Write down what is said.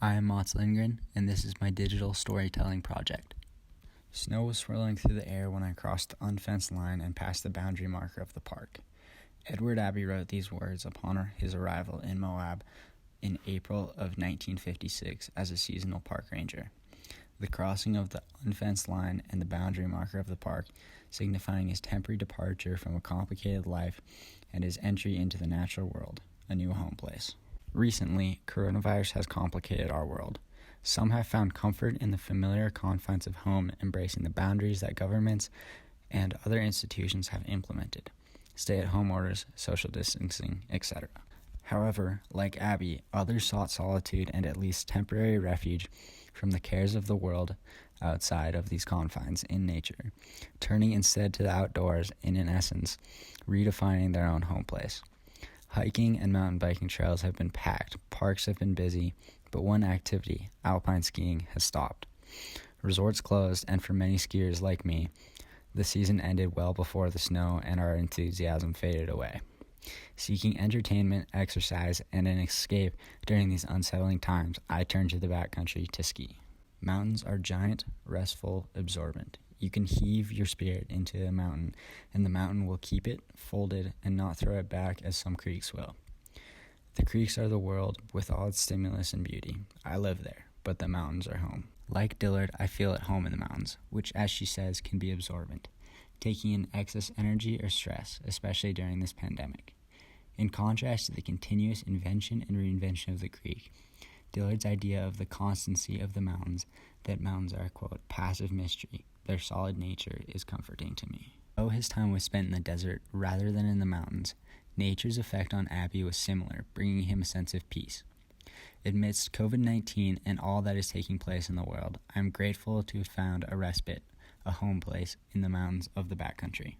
I am Mats Lindgren, and this is my digital storytelling project. Snow was swirling through the air when I crossed the unfenced line and passed the boundary marker of the park. Edward Abbey wrote these words upon his arrival in Moab in April of 1956 as a seasonal park ranger. The crossing of the unfenced line and the boundary marker of the park, signifying his temporary departure from a complicated life and his entry into the natural world, a new home place. Recently, coronavirus has complicated our world. Some have found comfort in the familiar confines of home, embracing the boundaries that governments and other institutions have implemented: stay-at-home orders, social distancing, etc. However, like Abby, others sought solitude and at least temporary refuge from the cares of the world outside of these confines in nature, turning instead to the outdoors and, in essence, redefining their own home place. Hiking and mountain biking trails have been packed, parks have been busy, but one activity, alpine skiing, has stopped. Resorts closed, and for many skiers like me, the season ended well before the snow and our enthusiasm faded away. Seeking entertainment, exercise, and an escape during these unsettling times, I turned to the backcountry to ski. Mountains are giant, restful, absorbent. You can heave your spirit into a mountain, and the mountain will keep it folded and not throw it back as some creeks will. The creeks are the world with all its stimulus and beauty. I live there, but the mountains are home. Like Dillard, I feel at home in the mountains, which, as she says, can be absorbent, taking in excess energy or stress, especially during this pandemic. In contrast to the continuous invention and reinvention of the creek, Dillard's idea of the constancy of the mountains, that mountains are, quote, passive mystery, their solid nature, is comforting to me. Though his time was spent in the desert rather than in the mountains, nature's effect on Abbey was similar, bringing him a sense of peace. Amidst COVID-19 and all that is taking place in the world, I am grateful to have found a respite, a home place in the mountains of the backcountry.